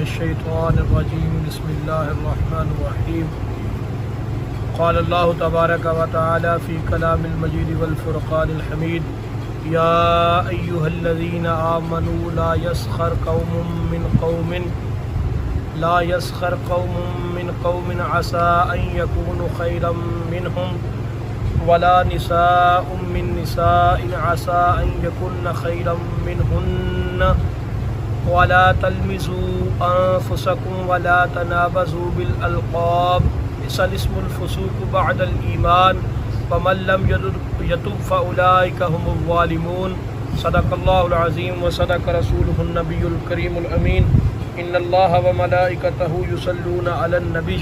الشیطان الرجیم بسم اللہ الرحمن الرحیم قال اللہ تبارک و تعالی فی کلام المجید والفرقان الحمید یا ایہا الذین آمنوا لا يسخر قوم من قوم عسى ان يكونوا خيرا منهم ولا نساء من نساء عسى ان يكن خيرا منهن ولا تلمزوا انفسكم ولا تنابزوا بالالقاب بئس الاسم الفسوق بعد الايمان ومن لم يتب فاولئك هم الظالمون صدق الله العظيم وصدق رسوله النبي الكريم الامين ان الله وملائكته يصلون على النبي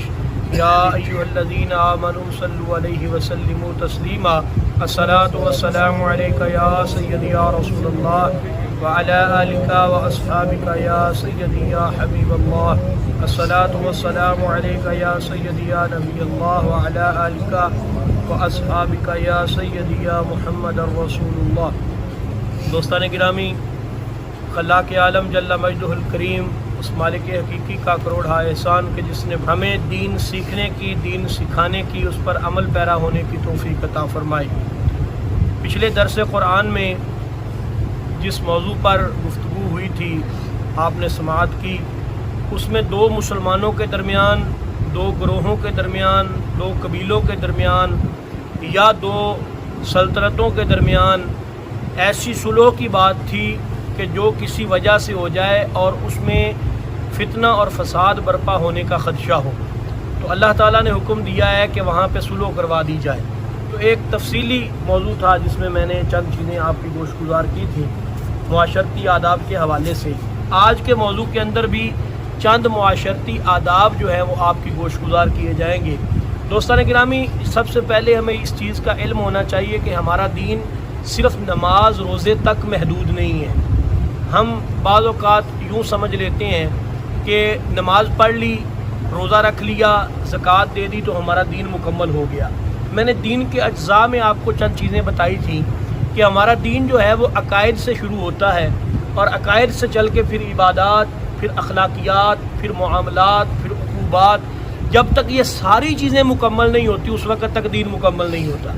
يا ايها الذين امنوا صلوا عليه وسلموا تسليما الصلاة والسلام عليك يا سيدي يا رسول الله وعلى آلك وأصحابك يا سيدي يا حبيب الله الصلاة والسلام عليك يا سيدي يا نبي الله وعلى آلك وأصحابك يا سيدي يا محمد رسول الله دوستان گرامی، خلاق عالم جل مجدہ الکریم، اس مالک حقیقی کا کروڑا احسان کہ جس نے ہمیں دین سیکھنے کی، دین سکھانے کی، اس پر عمل پیرا ہونے کی توفیق عطا فرمائی۔ پچھلے درس قرآن میں جس موضوع پر گفتگو ہوئی تھی، آپ نے سماعت کی، اس میں دو مسلمانوں کے درمیان، دو گروہوں کے درمیان، دو قبیلوں کے درمیان یا دو سلطنتوں کے درمیان ایسی صلح کی بات تھی کہ جو کسی وجہ سے ہو جائے اور اس میں فتنہ اور فساد برپا ہونے کا خدشہ ہو، تو اللہ تعالیٰ نے حکم دیا ہے کہ وہاں پہ صلح کروا دی جائے۔ تو ایک تفصیلی موضوع تھا جس میں میں نے چند چیزیں آپ کی گوش گزار کی تھی معاشرتی آداب کے حوالے سے۔ آج کے موضوع کے اندر بھی چند معاشرتی آداب جو ہے وہ آپ کی گوش گزار کیے جائیں گے۔ دوستان گرامی، سب سے پہلے ہمیں اس چیز کا علم ہونا چاہیے کہ ہمارا دین صرف نماز روزے تک محدود نہیں ہے۔ ہم بعض اوقات یوں سمجھ لیتے ہیں کہ نماز پڑھ لی، روزہ رکھ لیا، زکوٰۃ دے دی تو ہمارا دین مکمل ہو گیا۔ میں نے دین کے اجزاء میں آپ کو چند چیزیں بتائی تھیں کہ ہمارا دین جو ہے وہ عقائد سے شروع ہوتا ہے، اور عقائد سے چل کے پھر عبادات، پھر اخلاقیات، پھر معاملات، پھر عقوبات۔ جب تک یہ ساری چیزیں مکمل نہیں ہوتی اس وقت تک دین مکمل نہیں ہوتا۔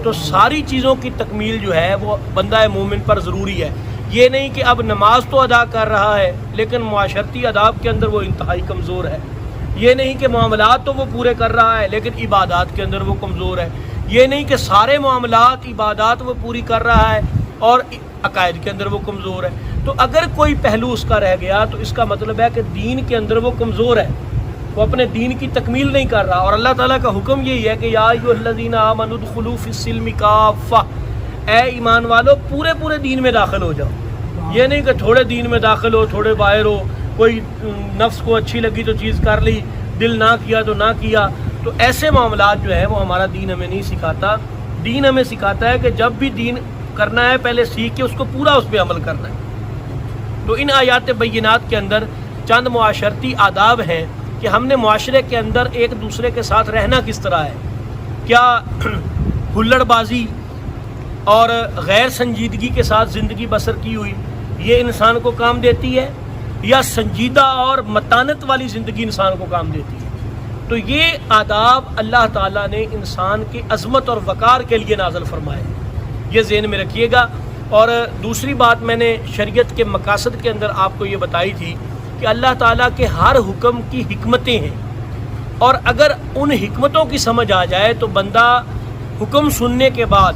تو ساری چیزوں کی تکمیل جو ہے وہ بندہ مومن پر ضروری ہے۔ یہ نہیں کہ اب نماز تو ادا کر رہا ہے لیکن معاشرتی آداب کے اندر وہ انتہائی کمزور ہے۔ یہ نہیں کہ معاملات تو وہ پورے کر رہا ہے لیکن عبادات کے اندر وہ کمزور ہے۔ یہ نہیں کہ سارے معاملات، عبادات وہ پوری کر رہا ہے اور عقائد کے اندر وہ کمزور ہے۔ تو اگر کوئی پہلو اس کا رہ گیا تو اس کا مطلب ہے کہ دین کے اندر وہ کمزور ہے، وہ اپنے دین کی تکمیل نہیں کر رہا۔ اور اللہ تعالیٰ کا حکم یہی ہے کہ یا ایھا الذین آمنوا ادخلوا فی السلم کافہ، اے ایمان والو پورے دین میں داخل ہو جاؤ۔ یہ نہیں کہ تھوڑے دین میں داخل ہو، تھوڑے باہر ہو، کوئی نفس کو اچھی لگی تو چیز کر لی، دل نہ کیا تو نہ کیا۔ تو ایسے معاملات جو ہے وہ ہمارا دین ہمیں نہیں سکھاتا۔ دین ہمیں سکھاتا ہے کہ جب بھی دین کرنا ہے پہلے سیکھ کے اس کو پورا اس پہ عمل کرنا ہے۔ تو ان آیات بینات کے اندر چند معاشرتی آداب ہیں کہ ہم نے معاشرے کے اندر ایک دوسرے کے ساتھ رہنا کس طرح ہے۔ کیا ہلڑ بازی اور غیر سنجیدگی کے ساتھ زندگی بسر کی ہوئی یہ انسان کو کام دیتی ہے، یا سنجیدہ اور متانت والی زندگی انسان کو کام دیتی ہے؟ تو یہ آداب اللہ تعالیٰ نے انسان کی عظمت اور وقار کے لیے نازل فرمائے، یہ ذہن میں رکھیے گا۔ اور دوسری بات میں نے شریعت کے مقاصد کے اندر آپ کو یہ بتائی تھی کہ اللہ تعالیٰ کے ہر حکم کی حکمتیں ہیں، اور اگر ان حکمتوں کی سمجھ آ جائے تو بندہ حکم سننے کے بعد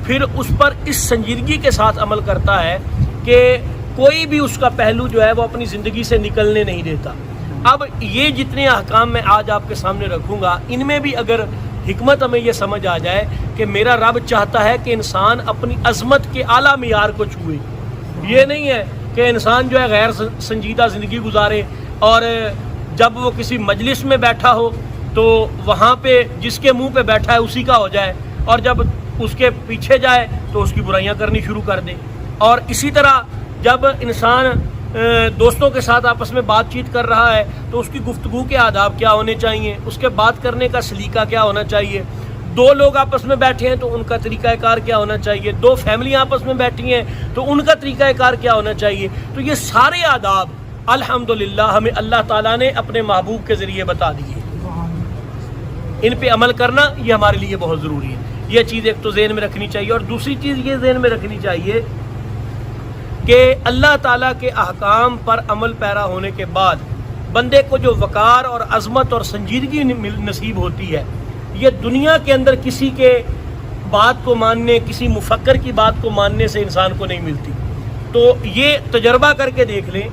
پھر اس پر اس سنجیدگی کے ساتھ عمل کرتا ہے کہ کوئی بھی اس کا پہلو جو ہے وہ اپنی زندگی سے نکلنے نہیں دیتا۔ اب یہ جتنے احکام میں آج آپ کے سامنے رکھوں گا، ان میں بھی اگر حکمت ہمیں یہ سمجھ آ جائے کہ میرا رب چاہتا ہے کہ انسان اپنی عظمت کے اعلیٰ معیار کو چھوئے، یہ نہیں ہے کہ انسان جو ہے غیر سنجیدہ زندگی گزارے، اور جب وہ کسی مجلس میں بیٹھا ہو تو وہاں پہ جس کے منہ پہ بیٹھا ہے اسی کا ہو جائے، اور جب اس کے پیچھے جائے تو اس کی برائیاں کرنی شروع کر دے۔ اور اسی طرح جب انسان دوستوں کے ساتھ آپس میں بات چیت کر رہا ہے تو اس کی گفتگو کے آداب کیا ہونے چاہیے، اس کے بات کرنے کا سلیقہ کیا ہونا چاہیے۔ دو لوگ آپس میں بیٹھے ہیں تو ان کا طریقہ کار کیا ہونا چاہیے، دو فیملی آپس میں بیٹھی ہیں تو ان کا طریقہ کار کیا ہونا چاہیے۔ تو یہ سارے آداب الحمدللہ ہمیں اللہ تعالیٰ نے اپنے محبوب کے ذریعے بتا دیے، ان پہ عمل کرنا یہ ہمارے لیے بہت ضروری ہے۔ یہ چیز ایک تو ذہن میں رکھنی چاہیے، اور دوسری چیز یہ ذہن میں رکھنی چاہیے کہ اللہ تعالیٰ کے احکام پر عمل پیرا ہونے کے بعد بندے کو جو وقار اور عظمت اور سنجیدگی نصیب ہوتی ہے، یہ دنیا کے اندر کسی کے بات کو ماننے، کسی مفکر کی بات کو ماننے سے انسان کو نہیں ملتی۔ تو یہ تجربہ کر کے دیکھ لیں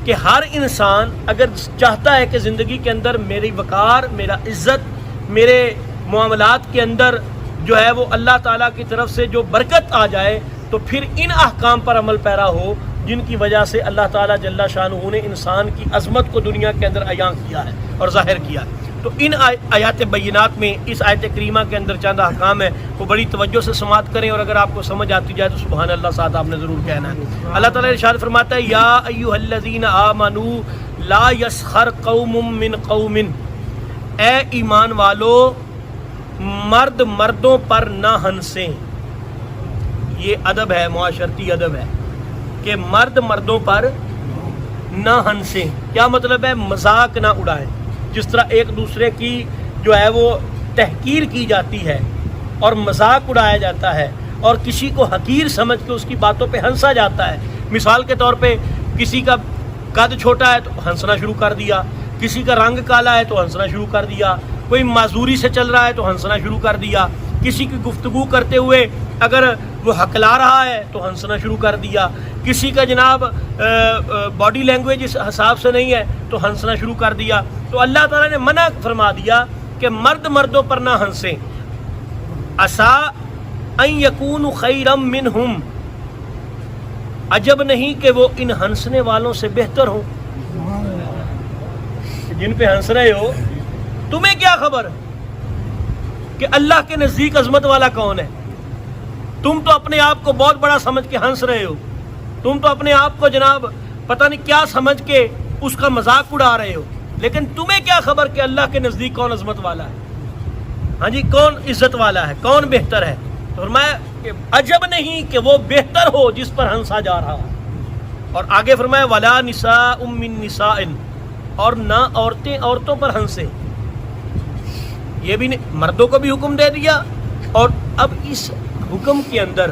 کہ ہر انسان اگر چاہتا ہے کہ زندگی کے اندر میری وقار، میرا عزت، میرے معاملات کے اندر جو ہے وہ اللہ تعالیٰ کی طرف سے جو برکت آ جائے، تو پھر ان احکام پر عمل پیرا ہو جن کی وجہ سے اللہ تعالیٰ جل شانہ نے انسان کی عظمت کو دنیا کے اندر عیاں کیا ہے اور ظاہر کیا ہے۔ تو ان آیات بینات میں اس آیت کریمہ کے اندر چند احکام ہیں، وہ بڑی توجہ سے سماعت کریں، اور اگر آپ کو سمجھ آتی جائے تو سبحان اللہ ساتھ آپ نے ضرور کہنا ہے۔ اللہ تعالیٰ ارشاد فرماتا ہے یا ایھا الذین آمنوا لا یسخر قوم من قوم، اے ایمان والو مرد مردوں پر نہ ہنسیں۔ یہ ادب ہے، معاشرتی ادب ہے کہ مرد مردوں پر نہ ہنسیں۔ کیا مطلب ہے؟ مذاق نہ اڑائیں۔ جس طرح ایک دوسرے کی جو ہے وہ تحقیر کی جاتی ہے اور مذاق اڑایا جاتا ہے اور کسی کو حقیر سمجھ کے اس کی باتوں پہ ہنسا جاتا ہے۔ مثال کے طور پہ کسی کا قد چھوٹا ہے تو ہنسنا شروع کر دیا، کسی کا رنگ کالا ہے تو ہنسنا شروع کر دیا، کوئی معذوری سے چل رہا ہے تو ہنسنا شروع کر دیا، کسی کی گفتگو کرتے ہوئے اگر وہ ہکلا رہا ہے تو ہنسنا شروع کر دیا، کسی کا جناب باڈی لینگویج اس حساب سے نہیں ہے تو ہنسنا شروع کر دیا۔ تو اللہ تعالیٰ نے منع فرما دیا کہ مرد مردوں پر نہ ہنسیں۔ عسیٰ ان یکونوا خیرا منہم، عجب نہیں کہ وہ ان ہنسنے والوں سے بہتر ہوں۔ جن پہ ہنس رہے ہو تمہیں کیا خبر کہ اللہ کے نزدیک عظمت والا کون ہے؟ تم تو اپنے آپ کو بہت بڑا سمجھ کے ہنس رہے ہو، تم تو اپنے آپ کو جناب پتہ نہیں کیا سمجھ کے اس کا مذاق اڑا رہے ہو، لیکن تمہیں کیا خبر کہ اللہ کے نزدیک کون عظمت والا ہے؟ ہاں جی، کون عزت والا ہے، کون بہتر ہے؟ تو فرمایا کہ عجب نہیں کہ وہ بہتر ہو جس پر ہنسا جا رہا ہو۔ اور آگے فرمایا ولا نساء من نساء، اور نہ عورتیں عورتوں پر ہنسے۔ یہ بھی مردوں کو بھی حکم دے دیا، اور اب اس حکم کے اندر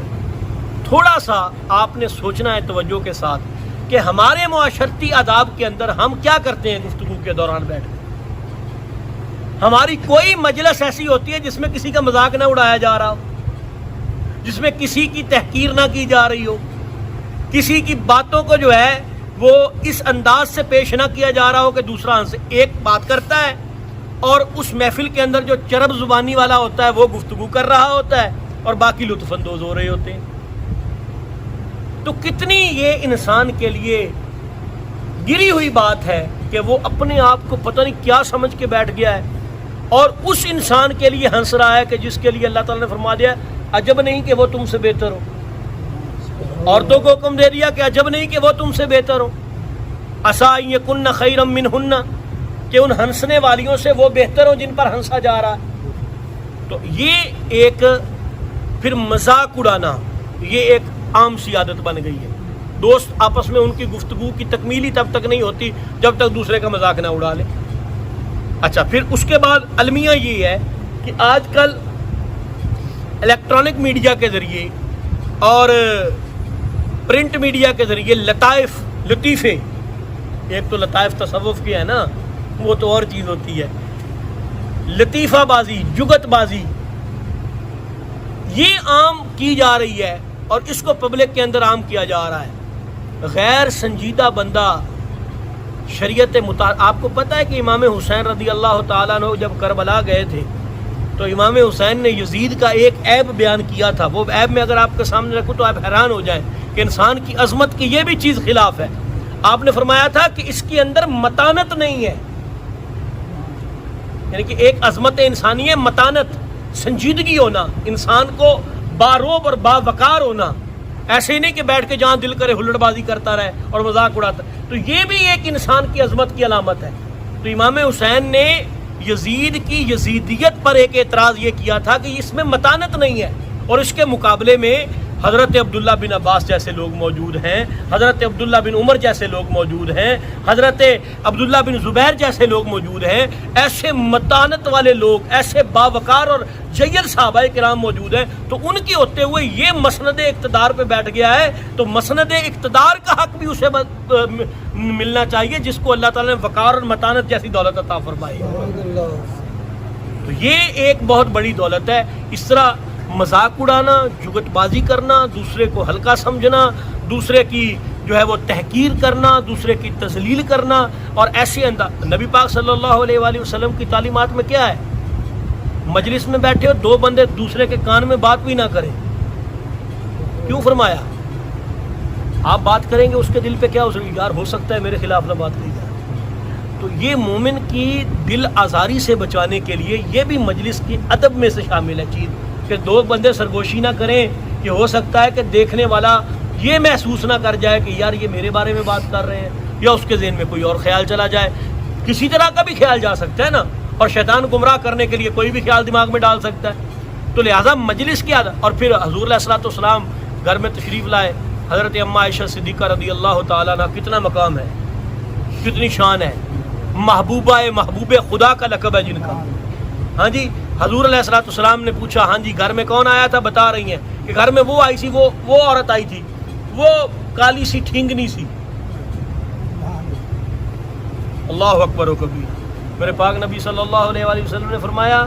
تھوڑا سا آپ نے سوچنا ہے توجہ کے ساتھ کہ ہمارے معاشرتی آداب کے اندر ہم کیا کرتے ہیں گفتگو کے دوران بیٹھ کر۔ ہماری کوئی مجلس ایسی ہوتی ہے جس میں کسی کا مذاق نہ اڑایا جا رہا ہو، جس میں کسی کی تحقیر نہ کی جا رہی ہو، کسی کی باتوں کو جو ہے وہ اس انداز سے پیش نہ کیا جا رہا ہو کہ دوسرا ہنسے۔ ایک بات کرتا ہے اور اس محفل کے اندر جو چرب زبانی والا ہوتا ہے وہ گفتگو کر رہا ہوتا ہے اور باقی لطف اندوز ہو رہے ہوتے ہیں۔ تو کتنی یہ انسان کے لیے گری ہوئی بات ہے کہ وہ اپنے آپ کو پتہ نہیں کیا سمجھ کے بیٹھ گیا ہے، اور اس انسان کے لیے ہنس رہا ہے کہ جس کے لیے اللہ تعالیٰ نے فرما دیا عجب نہیں کہ وہ تم سے بہتر ہو۔ عورتوں کو حکم دے دیا کہ عجب نہیں کہ وہ تم سے بہتر ہو۔ عسیٰ ان یکن خیرا منہن، کہ ان ہنسنے والیوں سے وہ بہتر ہو جن پر ہنسا جا رہا ہے۔ تو یہ ایک پھر مذاق اڑانا یہ ایک عام سی عادت بن گئی ہے۔ دوست آپس میں ان کی گفتگو کی تکمیلی تب تک نہیں ہوتی جب تک دوسرے کا مذاق نہ اڑا لے۔ اچھا، پھر اس کے بعد المیہ یہ ہے کہ آج کل الیکٹرانک میڈیا کے ذریعے اور پرنٹ میڈیا کے ذریعے لطیفے، ایک تو لطائف تصوف کی ہے نا، وہ تو اور چیز ہوتی ہے، لطیفہ بازی، جگت بازی یہ عام کی جا رہی ہے، اور اس کو پبلک کے اندر عام کیا جا رہا ہے۔ غیر سنجیدہ بندہ شریعت آپ کو پتہ ہے کہ امام حسین رضی اللہ تعالیٰ عنہ جب کربلا گئے تھے تو امام حسین نے یزید کا ایک عیب بیان کیا تھا۔ وہ عیب میں اگر آپ کے سامنے رکھوں تو آپ حیران ہو جائیں کہ انسان کی عظمت کی یہ بھی چیز خلاف ہے۔ آپ نے فرمایا تھا کہ اس کے اندر متانت نہیں ہے، یعنی کہ ایک عظمت انسانی ہے متانت، سنجیدگی ہونا، انسان کو باروب اور باوقار ہونا، ایسے ہی نہیں کہ بیٹھ کے جہاں دل کرے ہلڑ بازی کرتا رہے اور مذاق اڑاتا۔ تو یہ بھی ایک انسان کی عظمت کی علامت ہے۔ تو امام حسین نے یزید کی یزیدیت پر ایک اعتراض یہ کیا تھا کہ اس میں متانت نہیں ہے، اور اس کے مقابلے میں حضرت عبداللہ بن عباس جیسے لوگ موجود ہیں، حضرت عبداللہ بن عمر جیسے لوگ موجود ہیں، حضرت عبداللہ بن زبیر جیسے لوگ موجود ہیں، ایسے متانت والے لوگ، ایسے باوقار اور جیل صحابہ کرام موجود ہیں، تو ان کے ہوتے ہوئے یہ مسند اقتدار پہ بیٹھ گیا ہے، تو مسند اقتدار کا حق بھی اسے ملنا چاہیے جس کو اللہ تعالیٰ نے وقار اور متانت جیسی دولت عطا فرمائی۔ تو یہ ایک بہت بڑی دولت ہے۔ اس طرح مذاق اڑانا، جگت بازی کرنا، دوسرے کو ہلکا سمجھنا، دوسرے کی جو ہے وہ تحقیر کرنا، دوسرے کی تذلیل کرنا، اور ایسے انداز، نبی پاک صلی اللہ علیہ وآلہ وسلم کی تعلیمات میں کیا ہے؟ مجلس میں بیٹھے ہو، دو بندے دوسرے کے کان میں بات بھی نہ کریں۔ کیوں فرمایا؟ آپ بات کریں گے اس کے دل پہ کیا یار ہو سکتا ہے میرے خلاف نہ بات کی جائے۔ تو یہ مومن کی دل آزاری سے بچانے کے لیے یہ بھی مجلس کی ادب میں سے شامل ہے چیز، کہ دو بندے سرگوشی نہ کریں کہ ہو سکتا ہے کہ دیکھنے والا یہ محسوس نہ کر جائے کہ یار یہ میرے بارے میں بات کر رہے ہیں، یا اس کے ذہن میں کوئی اور خیال چلا جائے۔ کسی طرح کا بھی خیال جا سکتا ہے نا، اور شیطان گمراہ کرنے کے لیے کوئی بھی خیال دماغ میں ڈال سکتا ہے۔ تو لہٰذا مجلس کی عادت، اور پھر حضور علیہ الصلوۃ والسلام گھر میں تشریف لائے، حضرت اماں عائشہ صدیقہ رضی اللہ تعالیٰ عنہ، کتنا مقام ہے، کتنی شان ہے، محبوبہ محبوب خدا کا لقب ہے جن کا۔ ہاں جی، حضور علیہ الصلوۃ والسلام نے پوچھا ہاں جی گھر میں کون آیا تھا؟ بتا رہی ہیں کہ گھر میں وہ آئی تھی، وہ عورت آئی تھی، وہ کالی سی ٹھینگنی سی۔ اللہ اکبر و کبیر۔ میرے پاک نبی صلی اللہ علیہ وآلہ وسلم نے فرمایا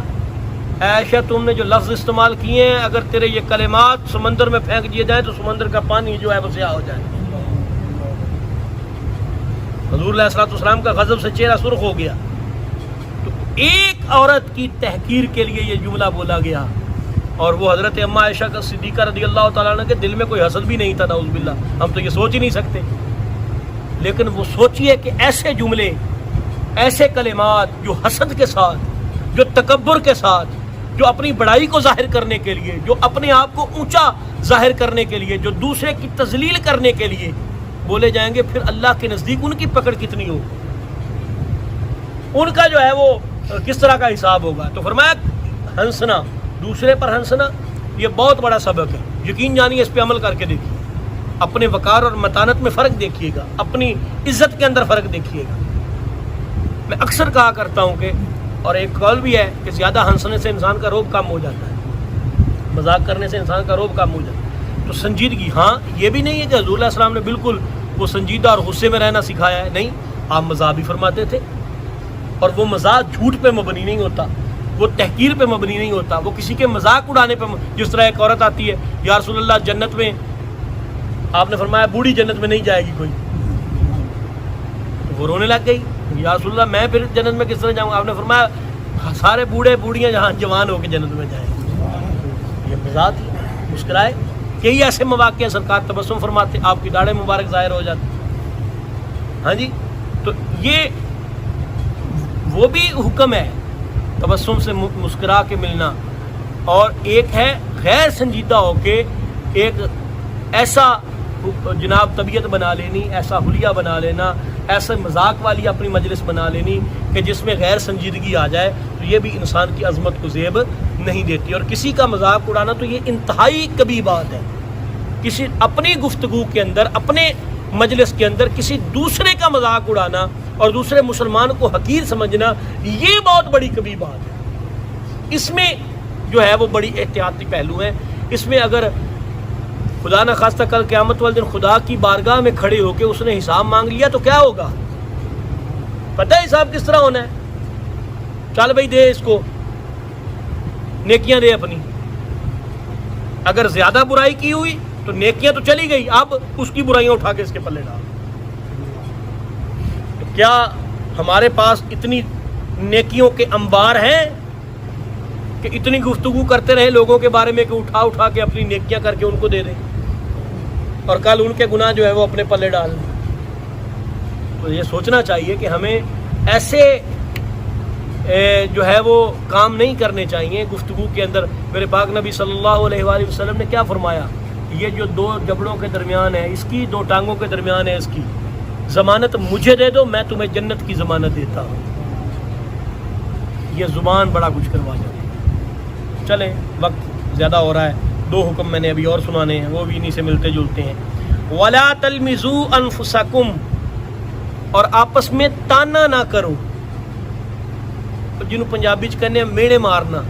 عائشہ تم نے جو لفظ استعمال کیے ہیں، اگر تیرے یہ کلمات سمندر میں پھینک دیے جائیں تو سمندر کا پانی جو ہے وہ سیاہ ہو جائے۔ حضور علیہ الصلوۃ والسلام کا غضب سے چہرہ سرخ ہو گیا۔ تو ایک عورت کی تحقیر کے لیے یہ جملہ بولا گیا، اور وہ حضرت اماں عائشہ کا صدیقہ رضی اللہ تعالیٰ عنہ کے دل میں کوئی حسد بھی نہیں تھا، نعوذ باللہ، ہم تو یہ سوچ ہی نہیں سکتے۔ لیکن وہ سوچئے کہ ایسے جملے، ایسے کلمات جو حسد کے ساتھ، جو تکبر کے ساتھ، جو اپنی بڑائی کو ظاہر کرنے کے لیے، جو اپنے آپ کو اونچا ظاہر کرنے کے لیے، جو دوسرے کی تذلیل کرنے کے لیے بولے جائیں گے، پھر اللہ کے نزدیک ان کی پکڑ کتنی ہو، ان کا جو ہے وہ کس طرح کا حساب ہوگا۔ تو فرمایا ہنسنا، دوسرے پر ہنسنا، یہ بہت بڑا سبق ہے، یقین جانیے، اس پہ عمل کر کے دیکھیے، اپنے وقار اور متانت میں فرق دیکھیے گا، اپنی عزت کے اندر فرق دیکھیے گا۔ میں اکثر کہا کرتا ہوں کہ، اور ایک قول بھی ہے کہ زیادہ ہنسنے سے انسان کا روب کم ہو جاتا ہے، مذاق کرنے سے انسان کا روب کم ہو جاتا ہے۔ تو سنجیدگی، ہاں یہ بھی نہیں ہے کہ حضور علیہ السلام نے بالکل وہ سنجیدہ اور غصے میں رہنا سکھایا ہے، نہیں، آپ مزاح بھی فرماتے تھے، اور وہ مزاح جھوٹ پہ مبنی نہیں ہوتا، وہ تحقیر پہ مبنی نہیں ہوتا، وہ کسی کے مذاق اڑانے پہ جس طرح ایک عورت آتی ہے، یا رسول اللہ جنت میں، آپ نے فرمایا بوڑھی جنت میں نہیں جائے گی کوئی، تو وہ رونے لگ گئی، یا رسول اللہ میں پھر جنت میں کس طرح جاؤں گا؟ آپ نے فرمایا سارے بوڑھے بوڑھیاں جہاں جوان ہو کے جنت میں جائیں گے۔ یہ مزاح تھی، مسکرائے۔ کئی ایسے مواقع ہیں سرکار تبسم فرماتے، آپ کی داڑھی مبارک ظاہر ہو جاتی۔ ہاں جی، تو یہ وہ بھی حکم ہے تبسم سے مسکرا کے ملنا، اور ایک ہے غیر سنجیدہ ہو کے ایک ایسا جناب طبیعت بنا لینی، ایسا حلیہ بنا لینا، ایسے مذاق والی اپنی مجلس بنا لینی کہ جس میں غیر سنجیدگی آ جائے، تو یہ بھی انسان کی عظمت کو زیب نہیں دیتی۔ اور کسی کا مذاق اڑانا تو یہ انتہائی کبھی بات ہے، کسی اپنی گفتگو کے اندر، اپنے مجلس کے اندر کسی دوسرے کا مذاق اڑانا اور دوسرے مسلمان کو حقیر سمجھنا، یہ بہت بڑی کبھی بات ہے۔ اس میں جو ہے وہ بڑی احتیاطی پہلو ہیں۔ اس میں اگر خدا نہ خواستہ کل قیامت والے دن خدا کی بارگاہ میں کھڑے ہو کے اس نے حساب مانگ لیا تو کیا ہوگا؟ پتہ ہے حساب کس طرح ہونا ہے؟ چل بھائی دے اس کو، نیکیاں دے اپنی، اگر زیادہ برائی کی ہوئی تو نیکیاں تو چلی گئی، اب اس کی برائیاں اٹھا کے اس کے پلے ڈال۔ کیا ہمارے پاس اتنی نیکیوں کے انبار ہیں کہ اتنی گفتگو کرتے رہے لوگوں کے بارے میں کہ اٹھا کے اپنی نیکیاں کر کے ان کو دے دیں، اور کل ان کے گناہ جو ہے وہ اپنے پلے ڈال دیں؟ تو یہ سوچنا چاہیے کہ ہمیں ایسے جو ہے وہ کام نہیں کرنے چاہیے گفتگو کے اندر۔ میرے پاک نبی صلی اللہ علیہ وآلہ وسلم نے کیا فرمایا؟ یہ جو دو جبڑوں کے درمیان ہے، اس کی دو ٹانگوں کے درمیان ہے، اس کی ضمانت مجھے دے دو، میں تمہیں جنت کی ضمانت دیتا ہوں۔ یہ زبان بڑا کچھ کروا جاتی ہے۔ چلیں، وقت زیادہ ہو رہا ہے، دو حکم میں نے ابھی اور سنانے ہیں، وہ بھی انہی سے ملتے جلتے ہیں۔ وَلَا تَلْمِزُوا أَنفُسَكُمْ، اور آپس میں تانا نہ کرو، جنہوں پنجابی چ کہنے ہیں میڑے مارنا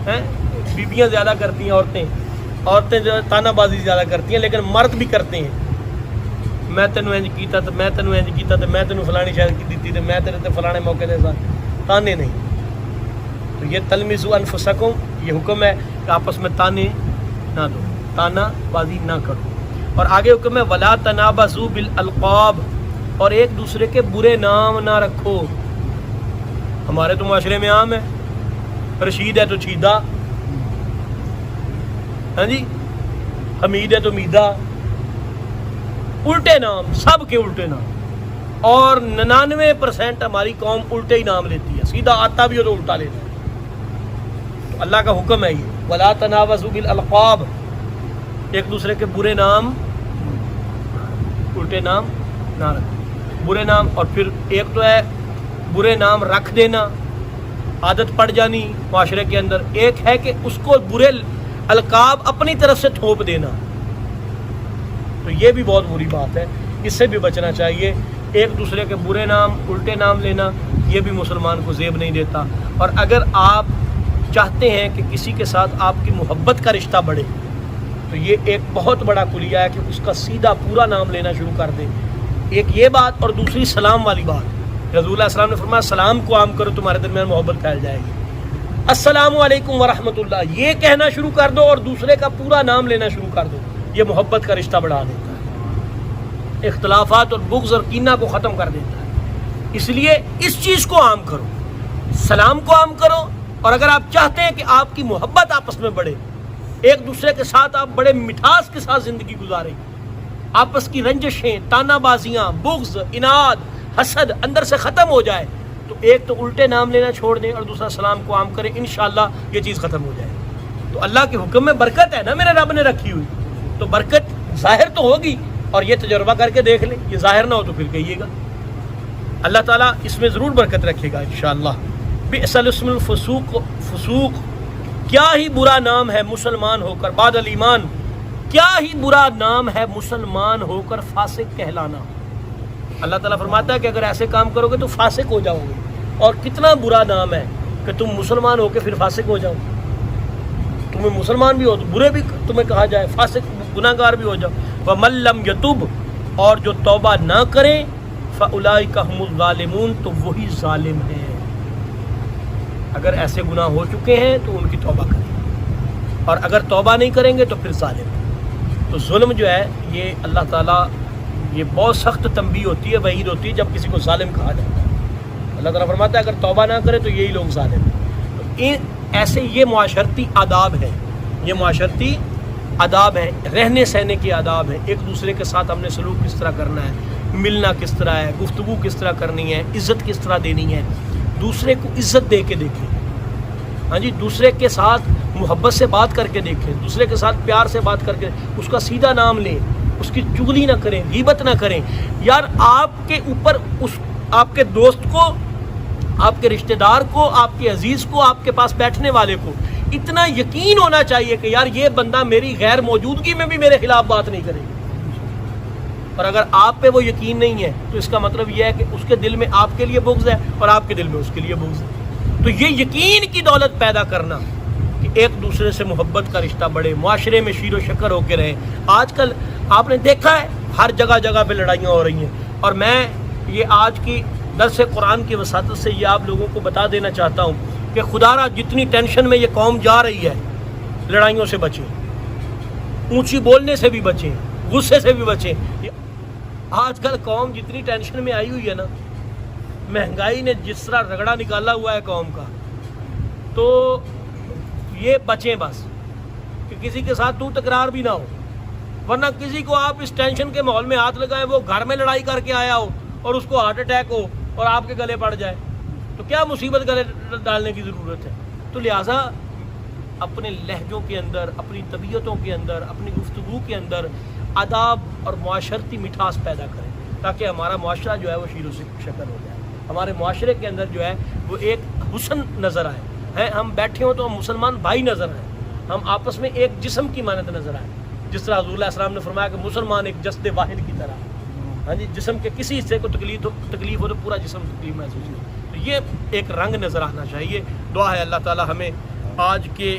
ہیں، بیبیاں زیادہ کرتی ہیں، عورتیں جو تانا بازی زیادہ کرتی ہیں، لیکن مرد بھی کرتے ہیں، میں تینوں انج کیتا تو میں تینوں انج کیتا تو میں تینوں فلانی شہر کی دیتی تو میں تیرے تے فلانے موقع دے ساتھ، تانے نہیں۔ تو یہ تلمزوا انفسکم، یہ حکم ہے کہ آپس میں تانے نہ دو، تانا بازی نہ کرو۔ اور آگے حکم ہے ولا تنابزوا بالالقاب، اور ایک دوسرے کے برے نام نہ رکھو۔ ہمارے تو معاشرے میں عام ہے، رشید ہے تو چیدہ، ہاں جی، حمید ہے تو میدہ، الٹے نام، سب کے الٹے نام، اور 99% ہماری قوم الٹے ہی نام لیتی ہے، سیدھا آتا بھی ہو تو الٹا لیتا ہے۔ تو اللہ کا حکم ہے یہ ولا تنابزوا بالالقاب، ایک دوسرے کے برے نام، الٹے نام نہ رکھو، برے نام۔ اور پھر ایک تو ہے برے نام رکھ دینا، عادت پڑ جانی معاشرے کے اندر، ایک ہے کہ اس کو برے القاب اپنی طرف سے تھوپ دینا، تو یہ بھی بہت بری بات ہے، اس سے بھی بچنا چاہیے۔ ایک دوسرے کے برے نام، الٹے نام لینا، یہ بھی مسلمان کو زیب نہیں دیتا۔ اور اگر آپ چاہتے ہیں کہ کسی کے ساتھ آپ کی محبت کا رشتہ بڑھے، تو یہ ایک بہت بڑا کلیہ ہے کہ اس کا سیدھا پورا نام لینا شروع کر دیں۔ ایک یہ بات، اور دوسری سلام والی بات، رسول اللہ علیہ وسلم نے فرمایا سلام کو عام کرو، تمہارے درمیان محبت پھیل جائے گی۔ السلام علیکم ورحمۃ اللہ یہ کہنا شروع کر دو اور دوسرے کا پورا نام لینا شروع کر دو، یہ محبت کا رشتہ بڑھا دیتا ہے، اختلافات اور بغض اور کینہ کو ختم کر دیتا ہے۔ اس لیے اس چیز کو عام کرو، سلام کو عام کرو، اور اگر آپ چاہتے ہیں کہ آپ کی محبت آپس میں بڑھے، ایک دوسرے کے ساتھ آپ بڑے مٹھاس کے ساتھ زندگی گزاریں، آپس کی رنجشیں، تانا بازیاں، بغض، اناد، حسد اندر سے ختم ہو جائے، تو ایک تو الٹے نام لینا چھوڑ دیں اور دوسرا سلام کو عام کریں، انشاءاللہ یہ چیز ختم ہو جائے۔ تو اللہ کے حکم میں برکت ہے نا میرے رب نے رکھی ہوئی، تو برکت ظاہر تو ہوگی، اور یہ تجربہ کر کے دیکھ لیں، یہ ظاہر نہ ہو تو پھر کہیے گا، اللہ تعالیٰ اس میں ضرور برکت رکھے گا انشاءاللہ۔ بئس الاسم الفسوق، فسوق کیا ہی برا نام ہے مسلمان ہو کر، بعد الایمان کیا ہی برا نام ہے مسلمان ہو کر فاسق کہلانا۔ اللہ تعالیٰ فرماتا ہے کہ اگر ایسے کام کرو گے تو فاسق ہو جاؤ گے، اور کتنا برا نام ہے کہ تم مسلمان ہو کے پھر فاسق ہو جاؤ، تمہیں مسلمان بھی ہو تو برے بھی تمہیں کہا جائے، فاسق گناہ گار بھی ہو جاؤ۔ وَمَن لَّمْ يَتُبْ، اور جو توبہ نہ کریں، فَأُولَٰئِکَ هُمُ الظَّالِمُونَ، تو وہی ظالم ہیں۔ اگر ایسے گناہ ہو چکے ہیں تو ان کی توبہ کریں، اور اگر توبہ نہیں کریں گے تو پھر ظالم ہیں۔ تو ظلم جو ہے یہ اللہ تعالیٰ، یہ بہت سخت تنبیہ ہوتی ہے، وعید ہوتی ہے جب کسی کو ظالم کہا جاتا ہے۔ اللہ تعالیٰ فرماتا ہے اگر توبہ نہ کرے تو یہی لوگ ظالم ہیں۔ تو ایسے یہ معاشرتی آداب ہیں، یہ معاشرتی آداب ہیں، رہنے سہنے کے آداب ہیں، ایک دوسرے کے ساتھ ہم نے سلوک کس طرح کرنا ہے، ملنا کس طرح ہے، گفتگو کس طرح کرنی ہے، عزت کس طرح دینی ہے، دوسرے کو عزت دے کے دیکھیں، ہاں جی، دوسرے کے ساتھ محبت سے بات کر کے دیکھیں، دوسرے کے ساتھ پیار سے بات کر کے اس کا سیدھا نام لیں، اس کی چغلی نہ کریں، غیبت نہ کریں۔ یار آپ کے اوپر آپ کے دوست کو، آپ کے رشتہ دار کو، آپ کے عزیز کو، آپ کے پاس بیٹھنے والے کو اتنا یقین ہونا چاہیے کہ یار یہ بندہ میری غیر موجودگی میں بھی میرے خلاف بات نہیں کرے گا، اور اگر آپ پہ وہ یقین نہیں ہے تو اس کا مطلب یہ ہے کہ اس کے دل میں آپ کے لیے بغض ہے اور آپ کے دل میں اس کے لیے بغض ہے۔ تو یہ یقین کی دولت پیدا کرنا کہ ایک دوسرے سے محبت کا رشتہ بڑھے، معاشرے میں شیر و شکر ہو کے رہے۔ آج کل آپ نے دیکھا ہے ہر جگہ جگہ پہ لڑائیاں ہو رہی ہیں، اور میں یہ آج کی درس قرآن کی وساطت سے یہ آپ لوگوں کو بتا دینا چاہتا ہوں کہ خدا را جتنی ٹینشن میں یہ قوم جا رہی ہے، لڑائیوں سے بچیں، اونچی بولنے سے بھی بچیں، غصے سے بھی بچیں۔ آج کل قوم جتنی ٹینشن میں آئی ہوئی ہے نا، مہنگائی نے جس طرح رگڑا نکالا ہوا ہے قوم کا، تو یہ بچیں بس کہ کسی کے ساتھ تو تکرار بھی نہ ہو، ورنہ کسی کو آپ اس ٹینشن کے ماحول میں ہاتھ لگائیں، وہ گھر میں لڑائی کر کے آیا ہو اور اس کو ہارٹ اٹیک ہو اور آپ کے گلے پڑ جائے، تو کیا مصیبت گلے ڈالنے کی ضرورت ہے؟ تو لہٰذا اپنے لہجوں کے اندر، اپنی طبیعتوں کے اندر، اپنی گفتگو کے اندر آداب اور معاشرتی مٹھاس پیدا کریں، تاکہ ہمارا معاشرہ جو ہے وہ شیر و شکر ہو جائے، ہمارے معاشرے کے اندر جو ہے وہ ایک حسن نظر آئے ہیں، ہم بیٹھے ہوں تو ہم مسلمان بھائی نظر آئیں، ہم آپس میں ایک جسم کی مانند نظر آئے، جس طرح حضور علیہ السلام نے فرمایا کہ مسلمان ایک جسد واحد کی طرح، ہاں جی، جسم کے کسی حصے کو تکلیف ہو تو پورا جسم تکلیف محسوس ہو، تو یہ ایک رنگ نظر آنا چاہیے۔ دعا ہے اللہ تعالی ہمیں آج کے